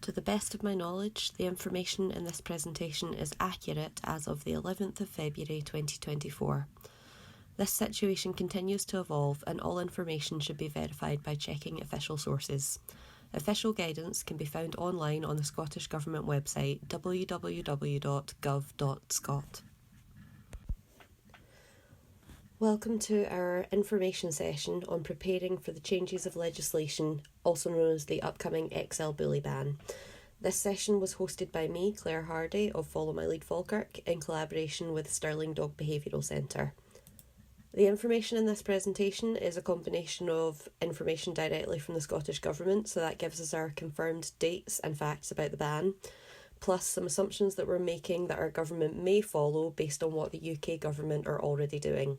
To the best of my knowledge, the information in this presentation is accurate as of the 11th of February 2024. This situation continues to evolve and all information should be verified by checking official sources. Official guidance can be found online on the Scottish Government website www.gov.scot. Welcome to our information session on preparing for the changes of legislation, also known as the upcoming XL Bully ban. This session was hosted by me, Claire Hardy of Follow My Lead Falkirk, in collaboration with Stirling Dog Behavioural Centre. The information in this presentation is a combination of information directly from the Scottish Government, so that gives us our confirmed dates and facts about the ban, plus some assumptions that we're making that our government may follow based on what the UK government are already doing.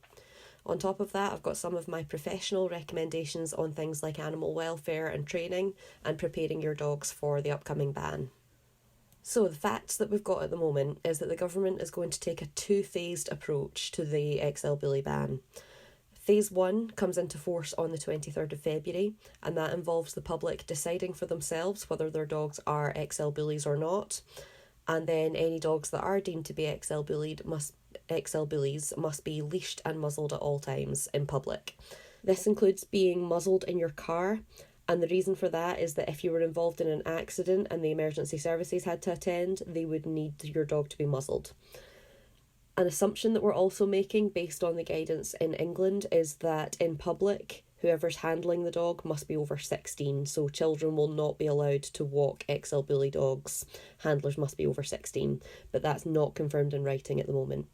On top of that, I've got some of my professional recommendations on things like animal welfare and training and preparing your dogs for the upcoming ban. So the facts that we've got at the moment is that the government is going to take a two-phased approach to the XL Bully ban. Phase 1 comes into force on the 23rd of February, and that involves the public deciding for themselves whether their dogs are XL bullies or not. And then any dogs that are deemed to be XL bullies must be leashed and muzzled at all times in public. This includes being muzzled in your car, and the reason for that is that if you were involved in an accident and the emergency services had to attend, they would need your dog to be muzzled. An assumption that we're also making based on the guidance in England is that in public, whoever's handling the dog must be over 16, so children will not be allowed to walk XL Bully dogs. Handlers must be over 16, but that's not confirmed in writing at the moment.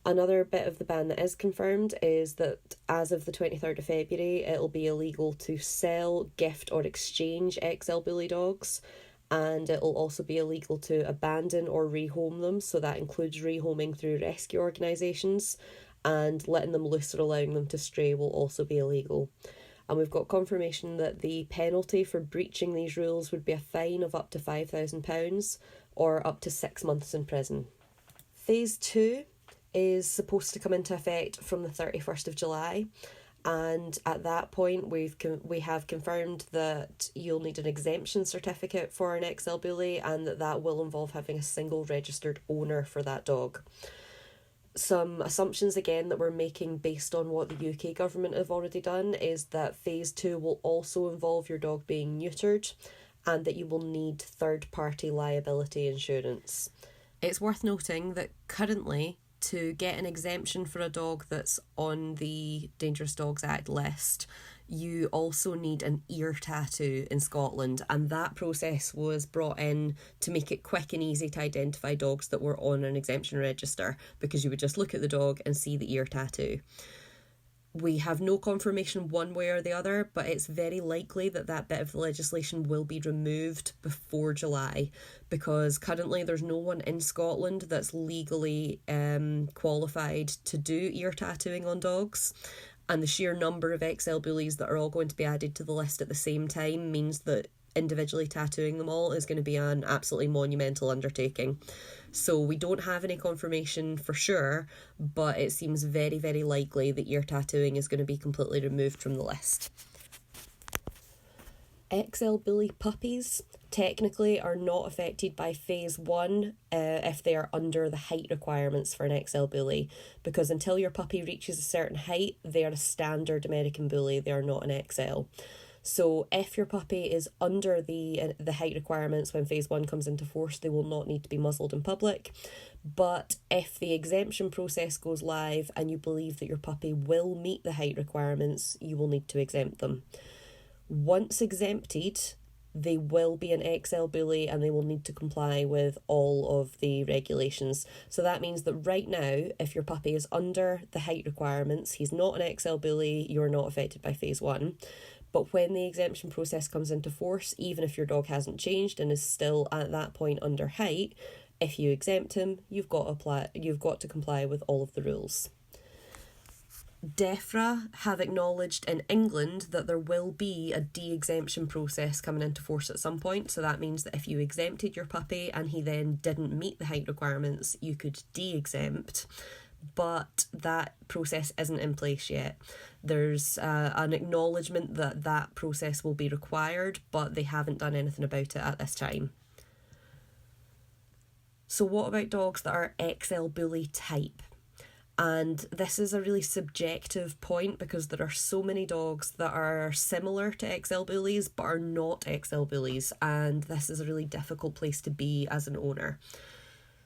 Another bit of the ban that is confirmed is that as of the 23rd of February, it'll be illegal to sell, gift or exchange XL Bully dogs, and it'll also be illegal to abandon or rehome them, so that includes rehoming through rescue organisations, and letting them loose or allowing them to stray will also be illegal. And we've got confirmation that the penalty for breaching these rules would be a fine of up to £5,000 or up to 6 months in prison. Phase 2 is supposed to come into effect from the 31st of July, and at that point we have confirmed that you'll need an exemption certificate for an XL Bully, and that will involve having a single registered owner for that dog. Some assumptions again that we're making based on what the UK government have already done is that phase 2 will also involve your dog being neutered and that you will need third-party liability insurance. It's worth noting that currently, to get an exemption for a dog that's on the Dangerous Dogs Act list, you also need an ear tattoo in Scotland, and that process was brought in to make it quick and easy to identify dogs that were on an exemption register, because you would just look at the dog and see the ear tattoo. We have no confirmation one way or the other, but it's very likely that that bit of the legislation will be removed before July, because currently there's no one in Scotland that's legally qualified to do ear tattooing on dogs. And the sheer number of XL bullies that are all going to be added to the list at the same time means that individually tattooing them all is going to be an absolutely monumental undertaking. So we don't have any confirmation for sure, but it seems very, very likely that ear tattooing is going to be completely removed from the list. XL Bully puppies technically are not affected by phase 1 if they are under the height requirements for an XL Bully, because until your puppy reaches a certain height, they are a standard American Bully, they are not an XL. So if your puppy is under the height requirements when phase 1 comes into force, they will not need to be muzzled in public. But if the exemption process goes live and you believe that your puppy will meet the height requirements, you will need to exempt them. Once exempted, they will be an XL Bully and they will need to comply with all of the regulations. So that means that right now, if your puppy is under the height requirements, he's not an XL Bully, you're not affected by phase 1. But when the exemption process comes into force, even if your dog hasn't changed and is still at that point under height, if you exempt him, you've got to comply with all of the rules. DEFRA have acknowledged in England that there will be a de-exemption process coming into force at some point. So that means that if you exempted your puppy and he then didn't meet the height requirements, you could de-exempt. But that process isn't in place yet. There's an acknowledgement that that process will be required, but they haven't done anything about it at this time. So what about dogs that are XL Bully type? And this is a really subjective point because there are so many dogs that are similar to XL Bullies but are not XL Bullies, and this is a really difficult place to be as an owner.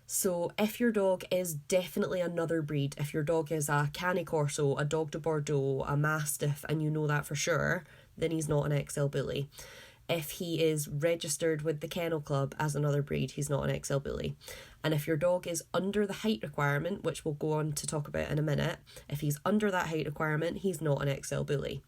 So if your dog is definitely another breed, if your dog is a Canis Corso, a Dog de Bordeaux, a Mastiff, and you know that for sure, then he's not an XL Bully. If he is registered with the Kennel Club as another breed, he's not an XL Bully. And if your dog is under the height requirement, which we'll go on to talk about in a minute, if he's under that height requirement, he's not an XL Bully.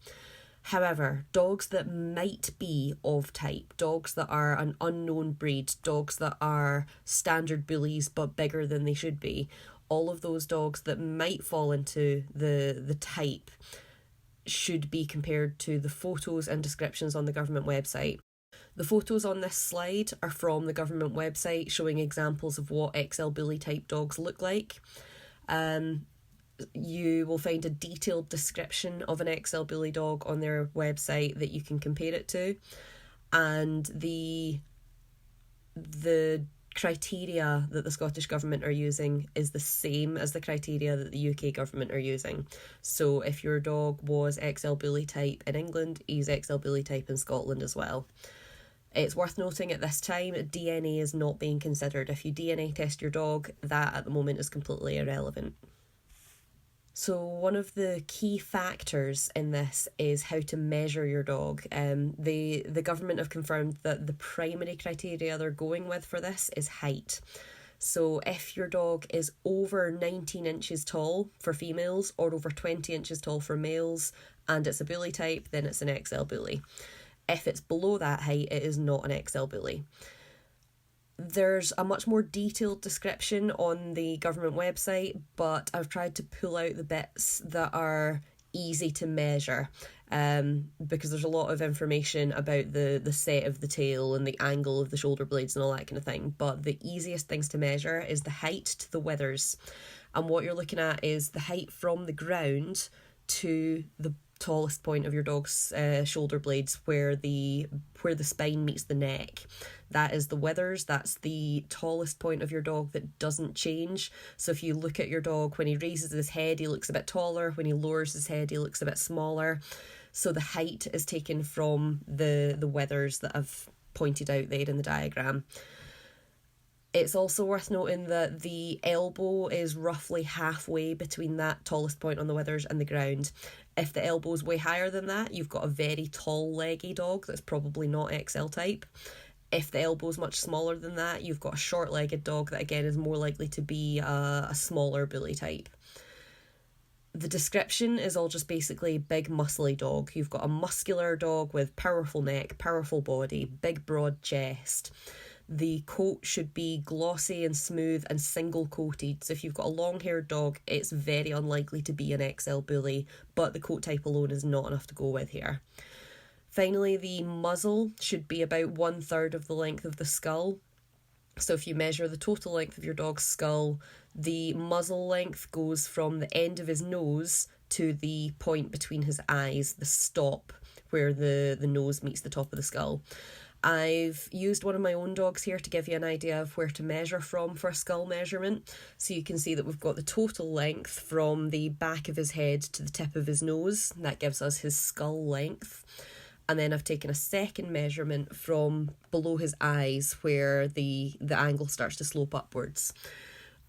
However, dogs that might be of type, dogs that are an unknown breed, dogs that are standard bullies but bigger than they should be, all of those dogs that might fall into the type should be compared to the photos and descriptions on the government website. The photos on this slide are from the government website showing examples of what XL Bully type dogs look like. You will find a detailed description of an XL Bully dog on their website that you can compare it to, and the criteria that the Scottish Government are using is the same as the criteria that the UK Government are using. So if your dog was XL Bully type in England, he's XL Bully type in Scotland as well. It's worth noting at this time, DNA is not being considered. If you DNA test your dog, that at the moment is completely irrelevant. So one of the key factors in this is how to measure your dog. The government have confirmed that the primary criteria they're going with for this is height. So if your dog is over 19 inches tall for females or over 20 inches tall for males and it's a bully type, then it's an XL Bully. If it's below that height, it is not an XL Bully. There's a much more detailed description on the government website, but I've tried to pull out the bits that are easy to measure, because there's a lot of information about the set of the tail and the angle of the shoulder blades and all that kind of thing. But the easiest things to measure is the height to the withers. And what you're looking at is the height from the ground to the tallest point of your dog's shoulder blades, where the spine meets the neck. That is the withers. That's the tallest point of your dog that doesn't change. So if you look at your dog, when he raises his head, he looks a bit taller. When he lowers his head, he looks a bit smaller. So the height is taken from the withers that I've pointed out there in the diagram. It's also worth noting that the elbow is roughly halfway between that tallest point on the withers and the ground. If the elbow is way higher than that, you've got a very tall leggy dog that's probably not XL type. If the elbow is much smaller than that, you've got a short-legged dog that again is more likely to be a smaller bully type. The description is all just basically big muscly dog. You've got a muscular dog with powerful neck, powerful body, big broad chest. The coat should be glossy and smooth and single coated. So if you've got a long-haired dog, it's very unlikely to be an XL Bully, but the coat type alone is not enough to go with here. Finally, the muzzle should be about 1/3 of the length of the skull. So if you measure the total length of your dog's skull, the muzzle length goes from the end of his nose to the point between his eyes, the stop, where the nose meets the top of the skull. I've used one of my own dogs here to give you an idea of where to measure from for a skull measurement. So you can see that we've got the total length from the back of his head to the tip of his nose. That gives us his skull length. And then I've taken a second measurement from below his eyes where the angle starts to slope upwards.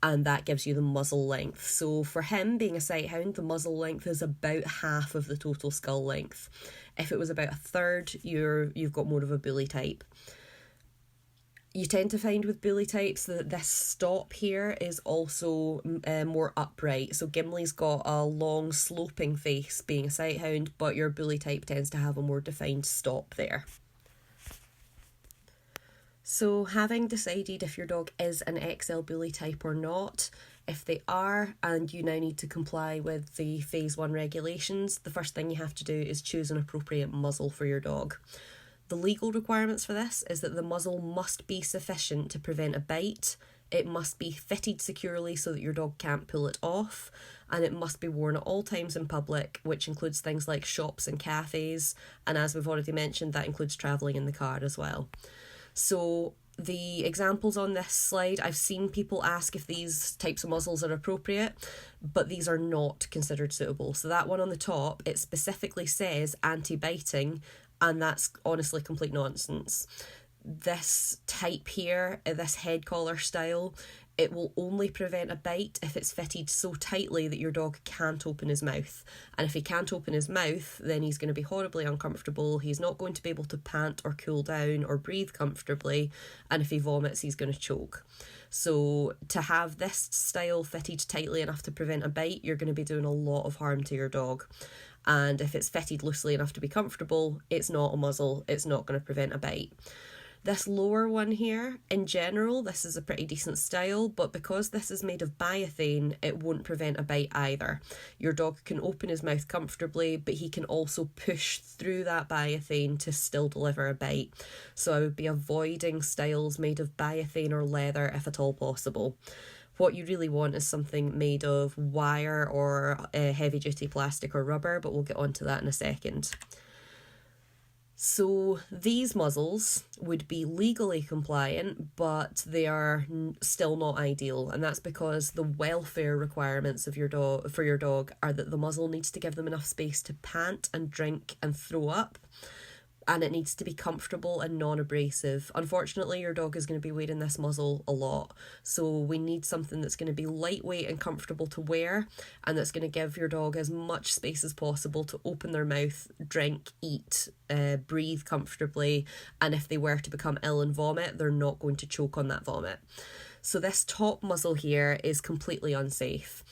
And that gives you the muzzle length. So for him, being a sighthound, the muzzle length is about half of the total skull length. If it was about 1/3, you've got more of a bully type. You tend to find with bully types that this stop here is also more upright. So Gimli's got a long sloping face being a sighthound, but your bully type tends to have a more defined stop there. So having decided if your dog is an XL Bully type or not, if they are and you now need to comply with the Phase 1 regulations, the first thing you have to do is choose an appropriate muzzle for your dog. The legal requirements for this is that the muzzle must be sufficient to prevent a bite, it must be fitted securely so that your dog can't pull it off, and it must be worn at all times in public, which includes things like shops and cafes, and as we've already mentioned, that includes travelling in the car as well. So the examples on this slide, I've seen people ask if these types of muzzles are appropriate, but these are not considered suitable. So that one on the top, it specifically says anti-biting, and that's honestly complete nonsense. This type here, this head collar style, it will only prevent a bite if it's fitted so tightly that your dog can't open his mouth. And if he can't open his mouth, then he's going to be horribly uncomfortable. He's not going to be able to pant or cool down or breathe comfortably. And if he vomits, he's going to choke. So to have this style fitted tightly enough to prevent a bite, you're going to be doing a lot of harm to your dog. And if it's fitted loosely enough to be comfortable, it's not a muzzle. It's not going to prevent a bite. This lower one here, in general, this is a pretty decent style, but because this is made of biothane, it won't prevent a bite either. Your dog can open his mouth comfortably, but he can also push through that biothane to still deliver a bite. So I would be avoiding styles made of biothane or leather if at all possible. What you really want is something made of wire or heavy duty plastic or rubber, but we'll get onto that in a second. So these muzzles would be legally compliant, but they are still not ideal, and that's because the welfare requirements of your dog are that the muzzle needs to give them enough space to pant and drink and throw up, and it needs to be comfortable and non-abrasive. Unfortunately, your dog is going to be wearing this muzzle a lot, so we need something that's going to be lightweight and comfortable to wear, and that's going to give your dog as much space as possible to open their mouth, drink, eat, breathe comfortably, and if they were to become ill and vomit, they're not going to choke on that vomit. So this top muzzle here is completely unsafe.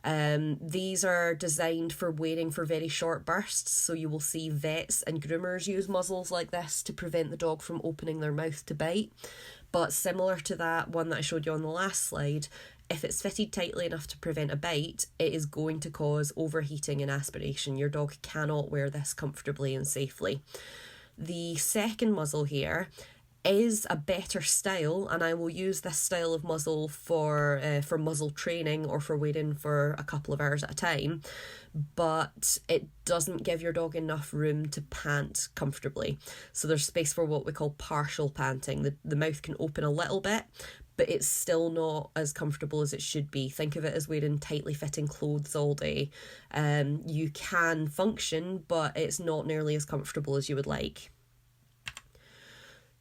These are designed for wearing for very short bursts, so you will see vets and groomers use muzzles like this to prevent the dog from opening their mouth to bite. But similar to that one that I showed you on the last slide, if it's fitted tightly enough to prevent a bite, it is going to cause overheating and aspiration. Your dog cannot wear this comfortably and safely. The second muzzle here is a better style, and I will use this style of muzzle for muzzle training or for waiting for a couple of hours at a time, but it doesn't give your dog enough room to pant comfortably. So there's space for what we call partial panting. The mouth can open a little bit, but it's still not as comfortable as it should be. Think of it as wearing tightly fitting clothes all day. You can function, but it's not nearly as comfortable as you would like.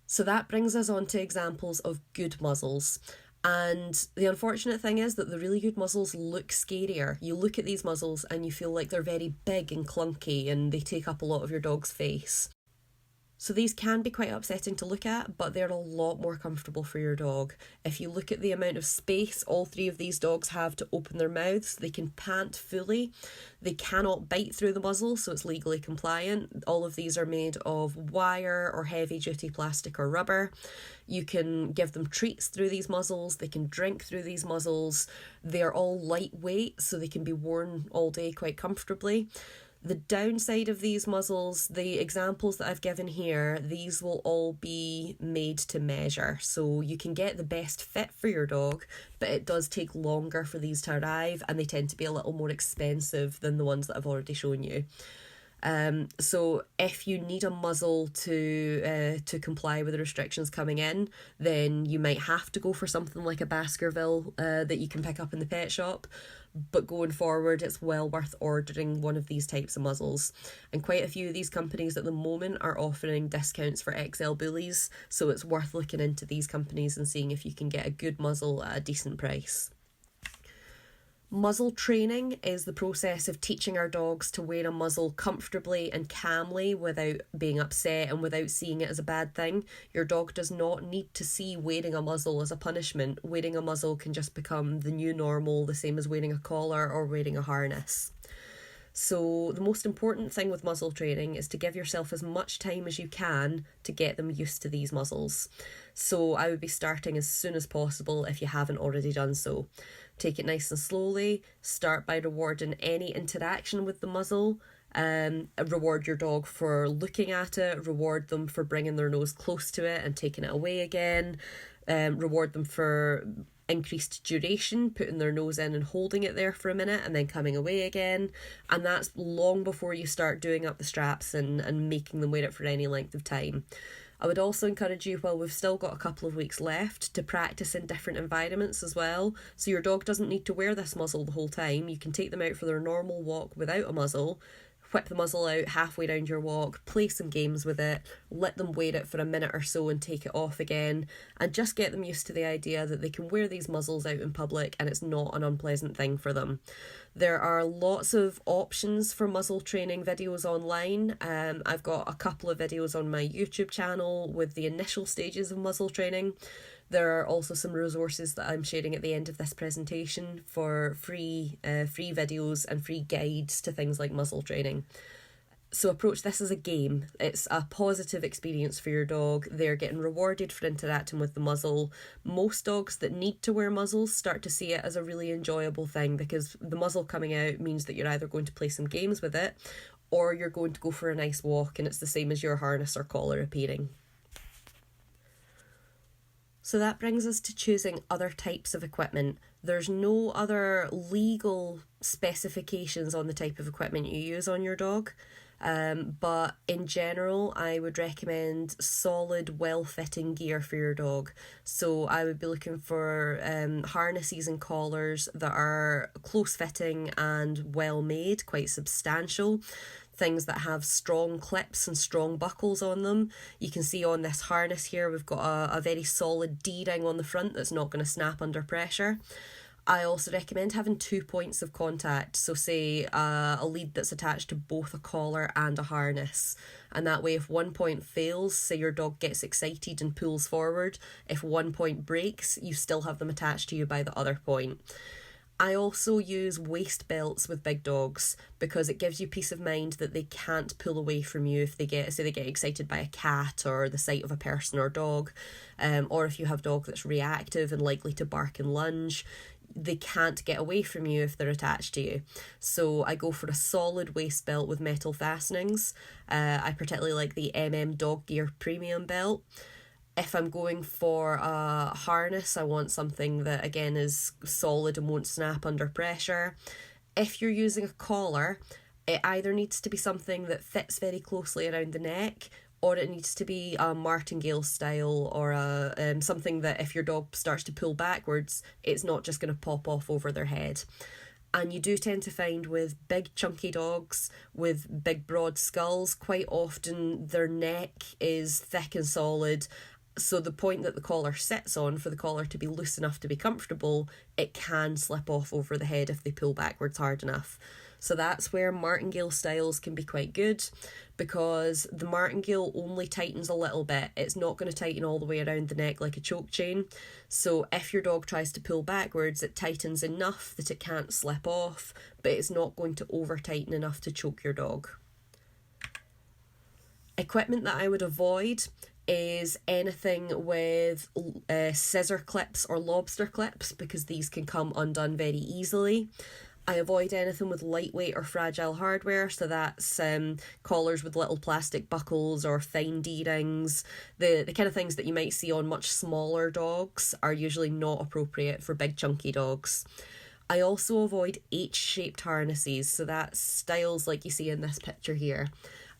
So that brings us on to examples of good muzzles. And the unfortunate thing is that the really good muzzles look scarier. You look at these muzzles and you feel like they're very big and clunky and they take up a lot of your dog's face. So these can be quite upsetting to look at, but they're a lot more comfortable for your dog. If you look at the amount of space all three of these dogs have to open their mouths, they can pant fully. They cannot bite through the muzzle, so it's legally compliant. All of these are made of wire or heavy duty plastic or rubber. You can give them treats through these muzzles. They can drink through these muzzles. They're all lightweight, so they can be worn all day quite comfortably. The downside of these muzzles, the examples that I've given here, these will all be made to measure. So you can get the best fit for your dog, but it does take longer for these to arrive, and they tend to be a little more expensive than the ones that I've already shown you. So if you need a muzzle to comply with the restrictions coming in, then you might have to go for something like a Baskerville that you can pick up in the pet shop. But going forward, it's well worth ordering one of these types of muzzles. And quite a few of these companies at the moment are offering discounts for XL Bullies, so it's worth looking into these companies and seeing if you can get a good muzzle at a decent price. Muzzle training is the process of teaching our dogs to wear a muzzle comfortably and calmly without being upset and without seeing it as a bad thing. Your dog does not need to see wearing a muzzle as a punishment. Wearing a muzzle can just become the new normal, the same as wearing a collar or wearing a harness. So the most important thing with muzzle training is to give yourself as much time as you can to get them used to these muzzles. So I would be starting as soon as possible if you haven't already done so. Take it nice and slowly. Start by rewarding any interaction with the muzzle. Reward your dog for looking at it. Reward them for bringing their nose close to it and taking it away again. Reward them for increased duration, putting their nose in and holding it there for a minute and then coming away again. And that's long before you start doing up the straps and making them wear it for any length of time. I would also encourage you, while we've still got a couple of weeks left, to practice in different environments as well. So your dog doesn't need to wear this muzzle the whole time. You can take them out for their normal walk without a muzzle, whip the muzzle out halfway down your walk, play some games with it, let them wear it for a minute or so and take it off again, and just get them used to the idea that they can wear these muzzles out in public and it's not an unpleasant thing for them. There are lots of options for muzzle training videos online. I've got a couple of videos on my YouTube channel with the initial stages of muzzle training. There are also some resources that I'm sharing at the end of this presentation for free videos and free guides to things like muzzle training. So approach this as a game. It's a positive experience for your dog. They're getting rewarded for interacting with the muzzle. Most dogs that need to wear muzzles start to see it as a really enjoyable thing, because the muzzle coming out means that you're either going to play some games with it or you're going to go for a nice walk, and it's the same as your harness or collar appearing. So that brings us to choosing other types of equipment. There's no other legal specifications on the type of equipment you use on your dog. But in general, I would recommend solid, well-fitting gear for your dog. So I would be looking for harnesses and collars that are close-fitting and well-made, quite substantial. Things that have strong clips and strong buckles on them. You can see on this harness here, we've got a very solid D-ring on the front that's not going to snap under pressure. I also recommend having 2 points of contact, so say a lead that's attached to both a collar and a harness, and that way if one point fails, say your dog gets excited and pulls forward, if one point breaks, you still have them attached to you by the other point. I also use waist belts with big dogs because it gives you peace of mind that they can't pull away from you if they get excited by a cat or the sight of a person or dog, or if you have a dog that's reactive and likely to bark and lunge. They can't get away from you if they're attached to you. So I go for a solid waist belt with metal fastenings. I particularly like the Dog Gear Premium belt. If I'm going for a harness, I want something that again is solid and won't snap under pressure. If you're using a collar, it either needs to be something that fits very closely around the neck, or it needs to be a martingale style, or something that if your dog starts to pull backwards, it's not just going to pop off over their head. And you do tend to find with big chunky dogs with big broad skulls, quite often their neck is thick and solid. So the point that the collar sits on, for the collar to be loose enough to be comfortable, it can slip off over the head if they pull backwards hard enough. So that's where martingale styles can be quite good, because the martingale only tightens a little bit. It's not going to tighten all the way around the neck like a choke chain. So if your dog tries to pull backwards, it tightens enough that it can't slip off, but it's not going to over tighten enough to choke your dog. Equipment that I would avoid is anything with scissor clips or lobster clips, because these can come undone very easily. I avoid anything with lightweight or fragile hardware, so that's collars with little plastic buckles or fine D-rings. The kind of things that you might see on much smaller dogs are usually not appropriate for big chunky dogs. I also avoid H-shaped harnesses, so that's styles like you see in this picture here.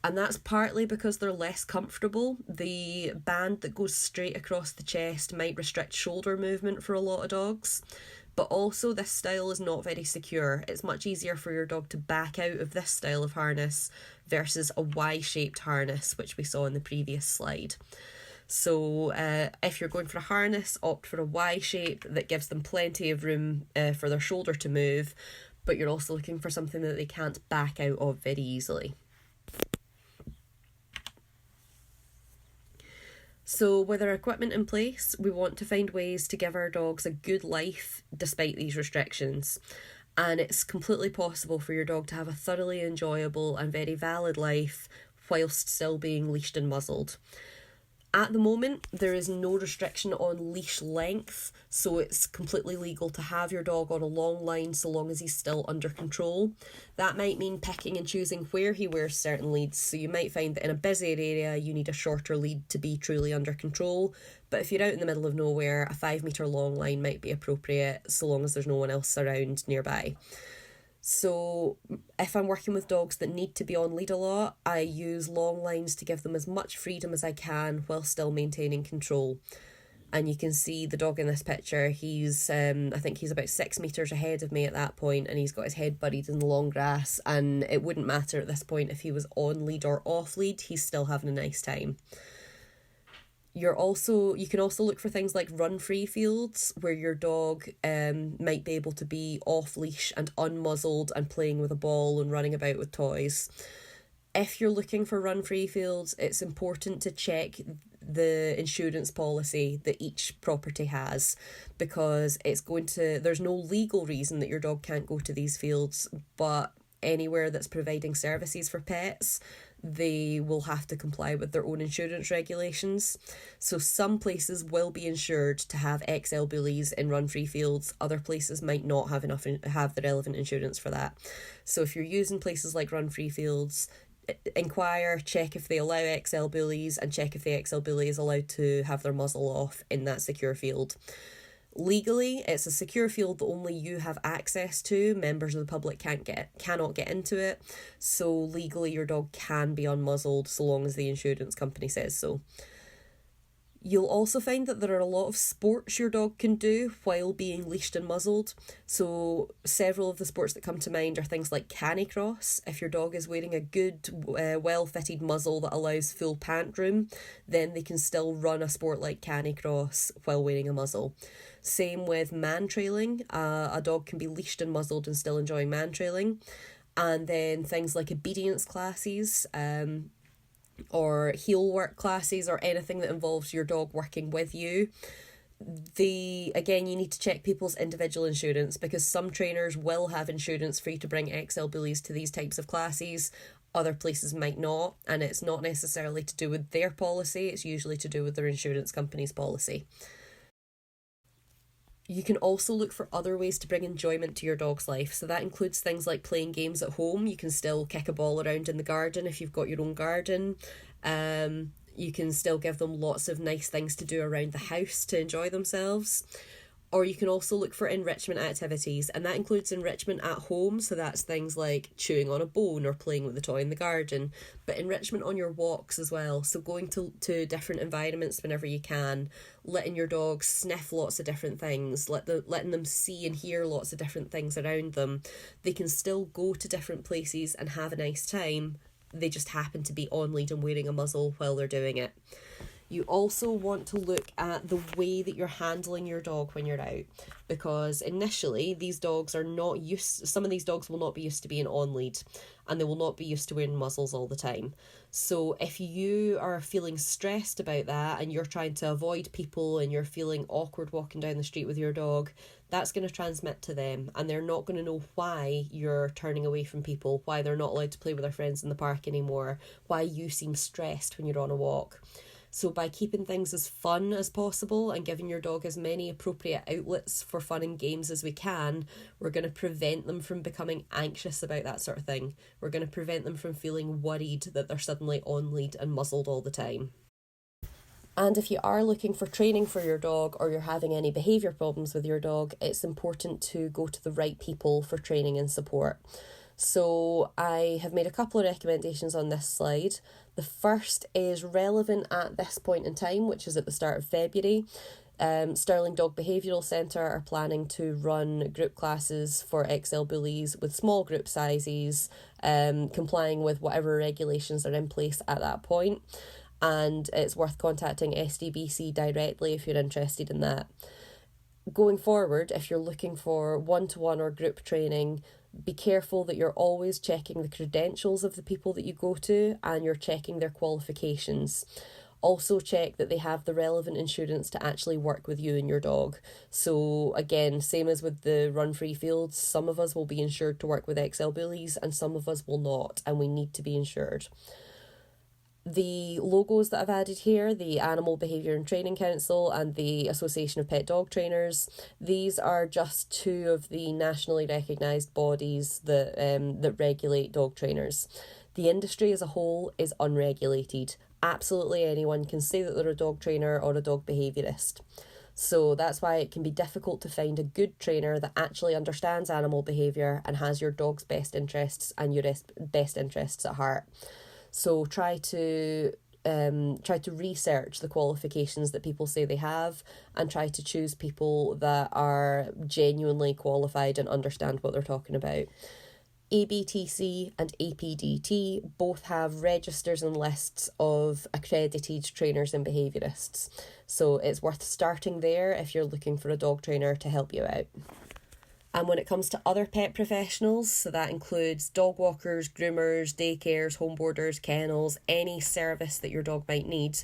And that's partly because they're less comfortable. The band that goes straight across the chest might restrict shoulder movement for a lot of dogs. But also this style is not very secure. It's much easier for your dog to back out of this style of harness versus a Y-shaped harness, which we saw in the previous slide. So if you're going for a harness, opt for a Y shape that gives them plenty of room for their shoulder to move, but you're also looking for something that they can't back out of very easily. So with our equipment in place, we want to find ways to give our dogs a good life despite these restrictions. And it's completely possible for your dog to have a thoroughly enjoyable and very valid life whilst still being leashed and muzzled. At the moment, there is no restriction on leash length, so it's completely legal to have your dog on a long line so long as he's still under control. That might mean picking and choosing where he wears certain leads, so you might find that in a busier area you need a shorter lead to be truly under control, but if you're out in the middle of nowhere, a 5 metre long line might be appropriate so long as there's no one else around nearby. So if I'm working with dogs that need to be on lead a lot, I use long lines to give them as much freedom as I can while still maintaining control. And you can see the dog in this picture, he's I think he's about 6 metres ahead of me at that point, and he's got his head buried in the long grass, and it wouldn't matter at this point if he was on lead or off lead, he's still having a nice time. You can also look for things like run-free fields where your dog might be able to be off leash and unmuzzled and playing with a ball and running about with toys. If you're looking for run-free fields, it's important to check the insurance policy that each property has, because there's no legal reason that your dog can't go to these fields, but anywhere that's providing services for pets, they will have to comply with their own insurance regulations. So some places will be insured to have XL bullies in run-free fields. Other places might not have the relevant insurance for that. So if you're using places like run-free fields, inquire, check if they allow XL bullies, and check if the XL bully is allowed to have their muzzle off in that secure field. Legally, it's a secure field that only you have access to. Members of the public cannot get into it. So legally, your dog can be unmuzzled so long as the insurance company says so. You'll also find that there are a lot of sports your dog can do while being leashed and muzzled. So several of the sports that come to mind are things like canicross. If your dog is wearing a good, well-fitted muzzle that allows full pant room, then they can still run a sport like canicross while wearing a muzzle. Same with man trailing. A dog can be leashed and muzzled and still enjoying man trailing. And then things like obedience classes, or heel work classes, or anything that involves your dog working with you. You need to check people's individual insurance, because some trainers will have insurance for you to bring XL bullies to these types of classes. Other places might not, and it's not necessarily to do with their policy, it's usually to do with their insurance company's policy. You can also look for other ways to bring enjoyment to your dog's life. So that includes things like playing games at home. You can still kick a ball around in the garden if you've got your own garden. You can still give them lots of nice things to do around the house to enjoy themselves. Or you can also look for enrichment activities, and that includes enrichment at home, so that's things like chewing on a bone or playing with a toy in the garden, but enrichment on your walks as well, so going to different environments whenever you can, letting your dogs sniff lots of different things, letting them see and hear lots of different things around them. They can still go to different places and have a nice time, they just happen to be on lead and wearing a muzzle while they're doing it. You also want to look at the way that you're handling your dog when you're out, because initially some of these dogs will not be used to being on lead, and they will not be used to wearing muzzles all the time. So if you are feeling stressed about that and you're trying to avoid people and you're feeling awkward walking down the street with your dog, that's going to transmit to them, and they're not going to know why you're turning away from people, why they're not allowed to play with their friends in the park anymore, why you seem stressed when you're on a walk. So by keeping things as fun as possible and giving your dog as many appropriate outlets for fun and games as we can, we're going to prevent them from becoming anxious about that sort of thing. We're going to prevent them from feeling worried that they're suddenly on lead and muzzled all the time. And if you are looking for training for your dog, or you're having any behaviour problems with your dog, it's important to go to the right people for training and support. So I have made a couple of recommendations on this slide. The first is relevant at this point in time, which is at the start of February. Stirling Dog Behavioural Centre are planning to run group classes for XL bullies with small group sizes, complying with whatever regulations are in place at that point. And it's worth contacting SDBC directly if you're interested in that. Going forward, if you're looking for one-to-one or group training, be careful that you're always checking the credentials of the people that you go to, and you're checking their qualifications. Also check that they have the relevant insurance to actually work with you and your dog. So again, same as with the run-free fields, some of us will be insured to work with XL bullies and some of us will not, and we need to be insured. The logos that I've added here, the Animal Behaviour and Training Council and the Association of Pet Dog Trainers, these are just two of the nationally recognised bodies that regulate dog trainers. The industry as a whole is unregulated. Absolutely anyone can say that they're a dog trainer or a dog behaviourist. So that's why it can be difficult to find a good trainer that actually understands animal behaviour and has your dog's best interests and your best interests at heart. So try to research the qualifications that people say they have and try to choose people that are genuinely qualified and understand what they're talking about. ABTC and APDT both have registers and lists of accredited trainers and behaviourists. So it's worth starting there if you're looking for a dog trainer to help you out. And when it comes to other pet professionals, so that includes dog walkers, groomers, daycares, home boarders, kennels, any service that your dog might need,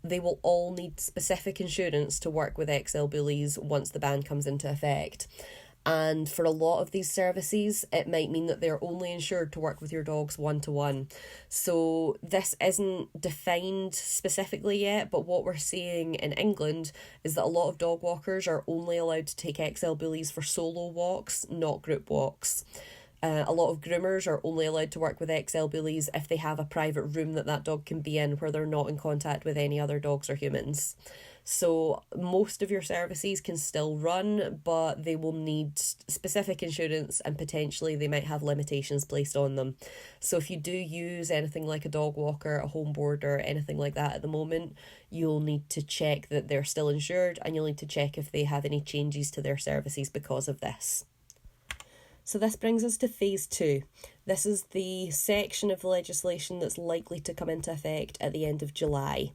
they will all need specific insurance to work with XL Bullies once the ban comes into effect. And for a lot of these services, it might mean that they're only insured to work with your dogs one-to-one. So this isn't defined specifically yet, but what we're seeing in England is that a lot of dog walkers are only allowed to take XL Bullies for solo walks, not group walks. A lot of groomers are only allowed to work with XL Bullies if they have a private room that dog can be in where they're not in contact with any other dogs or humans. So most of your services can still run, but they will need specific insurance and potentially they might have limitations placed on them. So if you do use anything like a dog walker, a home boarder, anything like that at the moment, you'll need to check that they're still insured and you'll need to check if they have any changes to their services because of this. So this brings us to phase 2. This is the section of the legislation that's likely to come into effect at the end of July.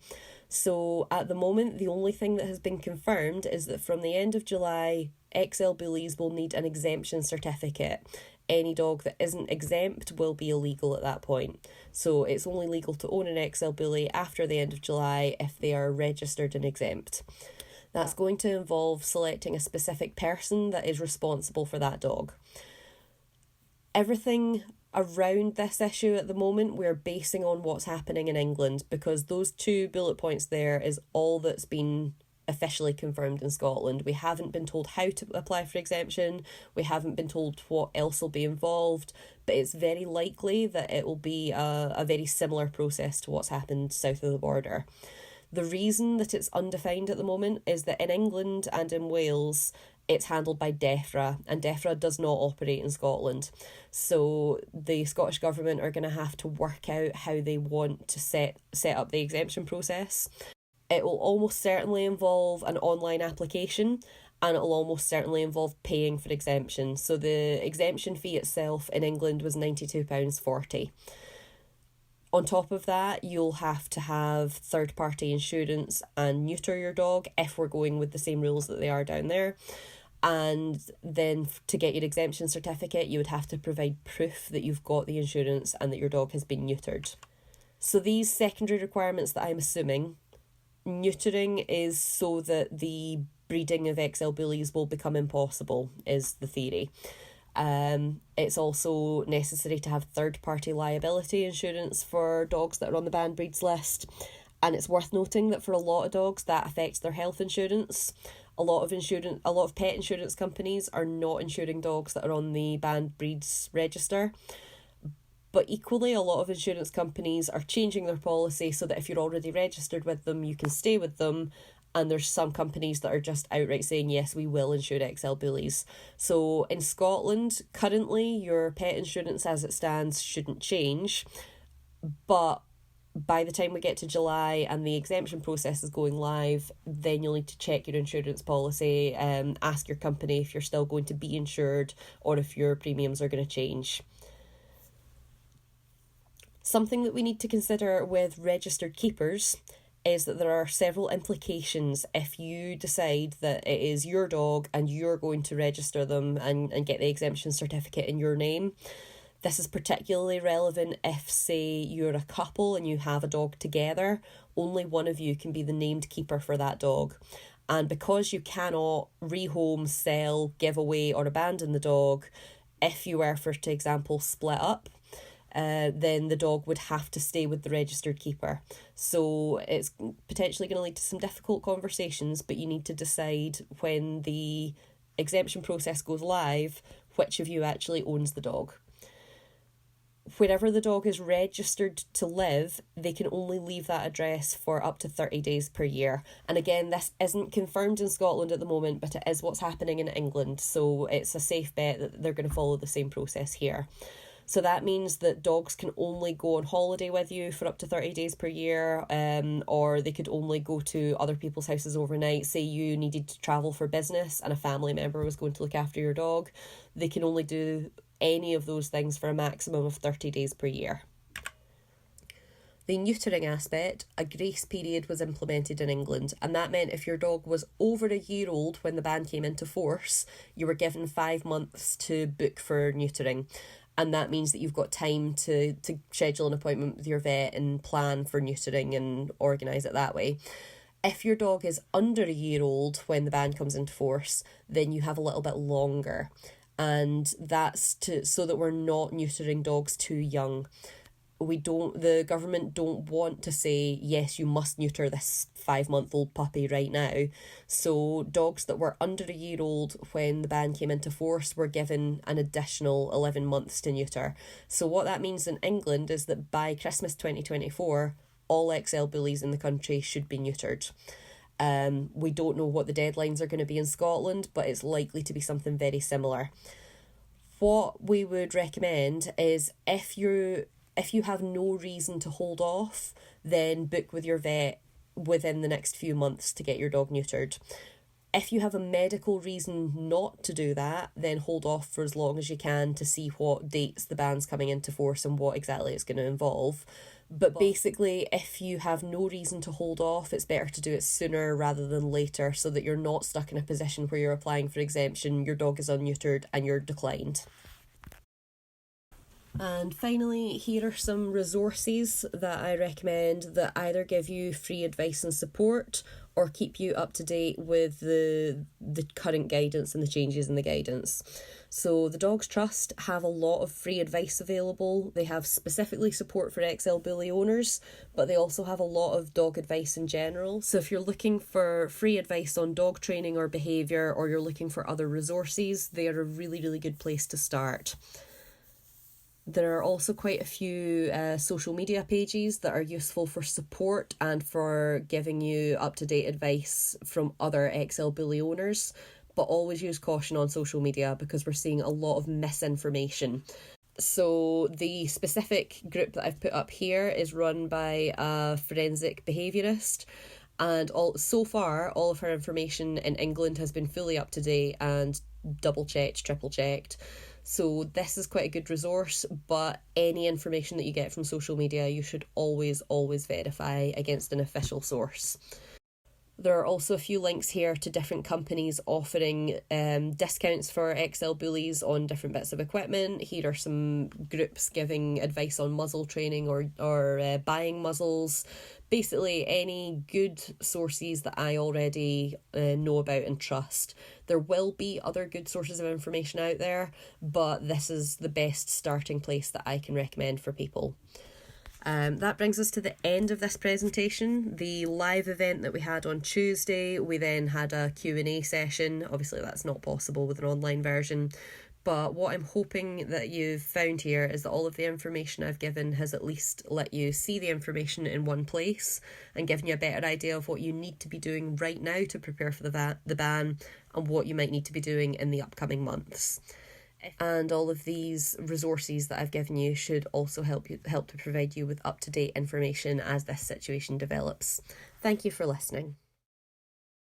So at the moment, the only thing that has been confirmed is that from the end of July, XL Bullies will need an exemption certificate. Any dog that isn't exempt will be illegal at that point. So it's only legal to own an XL Bully after the end of July if they are registered and exempt. That's going to involve selecting a specific person that is responsible for that dog. Everything around this issue at the moment we're basing on what's happening in England, because those 2 bullet points there is all that's been officially confirmed in Scotland. We haven't been told how to apply for exemption, we haven't been told what else will be involved, but it's very likely that it will be a very similar process to what's happened south of the border. The reason that it's undefined at the moment is that in England and in Wales, it's handled by DEFRA, and DEFRA does not operate in Scotland. So the Scottish Government are going to have to work out how they want to set up the exemption process. It will almost certainly involve an online application, and it will almost certainly involve paying for exemption. So the exemption fee itself in England was £92.40. On top of that, you'll have to have third-party insurance and neuter your dog if we're going with the same rules that they are down there. And then to get your exemption certificate, you would have to provide proof that you've got the insurance and that your dog has been neutered. So these secondary requirements that I'm assuming, neutering is so that the breeding of XL Bullies will become impossible, is the theory. It's also necessary to have third-party liability insurance for dogs that are on the banned breeds list. And it's worth noting that for a lot of dogs that affects their health insurance. A lot of pet insurance companies are not insuring dogs that are on the banned breeds register. But equally, a lot of insurance companies are changing their policy so that if you're already registered with them, you can stay with them. And there's some companies that are just outright saying, yes, we will insure XL Bullies. So in Scotland, currently, your pet insurance as it stands shouldn't change. But by the time we get to July and the exemption process is going live, then you'll need to check your insurance policy, ask your company if you're still going to be insured or if your premiums are going to change. Something that we need to consider with registered keepers is that there are several implications if you decide that it is your dog and you're going to register them and get the exemption certificate in your name. This is particularly relevant if, say, you're a couple and you have a dog together. Only one of you can be the named keeper for that dog. And because you cannot rehome, sell, give away or abandon the dog, if you were, for example, split up, then the dog would have to stay with the registered keeper. So it's potentially going to lead to some difficult conversations, but you need to decide when the exemption process goes live, which of you actually owns the dog. Wherever the dog is registered to live, they can only leave that address for up to 30 days per year. And again, this isn't confirmed in Scotland at the moment, but it is what's happening in England. So it's a safe bet that they're going to follow the same process here. So that means that dogs can only go on holiday with you for up to 30 days per year, or they could only go to other people's houses overnight. Say you needed to travel for business and a family member was going to look after your dog. They can only do any of those things for a maximum of 30 days per year. The neutering aspect, a grace period was implemented in England, and that meant if your dog was over a year old when the ban came into force, you were given 5 months to book for neutering. And that means that you've got time to schedule an appointment with your vet and plan for neutering and organise it that way. If your dog is under a year old when the ban comes into force, then you have a little bit longer. And that's so that we're not neutering dogs too young. The government don't want to say, yes, you must neuter this 5-month-old puppy right now. So dogs that were under a year old when the ban came into force were given an additional 11 months to neuter. So what that means in England is that by Christmas 2024, all XL bullies in the country should be neutered. We don't know what the deadlines are going to be in Scotland, but it's likely to be something very similar. What we would recommend is if you have no reason to hold off, then book with your vet within the next few months to get your dog neutered. If you have a medical reason not to do that, then hold off for as long as you can to see what dates the ban's coming into force and what exactly it's going to involve. But basically, if you have no reason to hold off, it's better to do it sooner rather than later so that you're not stuck in a position where you're applying for exemption, your dog is unneutered and you're declined. And finally, here are some resources that I recommend that either give you free advice and support or keep you up to date with the current guidance and the changes in the guidance. So the Dogs Trust have a lot of free advice available. They have specifically support for XL Bully owners, but they also have a lot of dog advice in general. So if you're looking for free advice on dog training or behaviour, or you're looking for other resources, they are a really, really good place to start. There are also quite a few social media pages that are useful for support and for giving you up-to-date advice from other XL Bully owners, but always use caution on social media because we're seeing a lot of misinformation. So the specific group that I've put up here is run by a forensic behaviourist, and so far all of her information in England has been fully up to date and double-checked, triple-checked. So this is quite a good resource, but any information that you get from social media, you should always verify against an official source. There are also a few links here to different companies offering discounts for XL bullies on different bits of equipment. Here are some groups giving advice on muzzle training or buying muzzles. Basically, any good sources that I already know about and trust. There will be other good sources of information out there, but this is the best starting place that I can recommend for people. That brings us to the end of this presentation. The live event that we had on Tuesday, we then had a Q&A session. Obviously that's not possible with an online version, but what I'm hoping that you've found here is that all of the information I've given has at least let you see the information in one place and given you a better idea of what you need to be doing right now to prepare for the ban and what you might need to be doing in the upcoming months. And all of these resources that I've given you should also help to provide you with up-to-date information as this situation develops. Thank you for listening.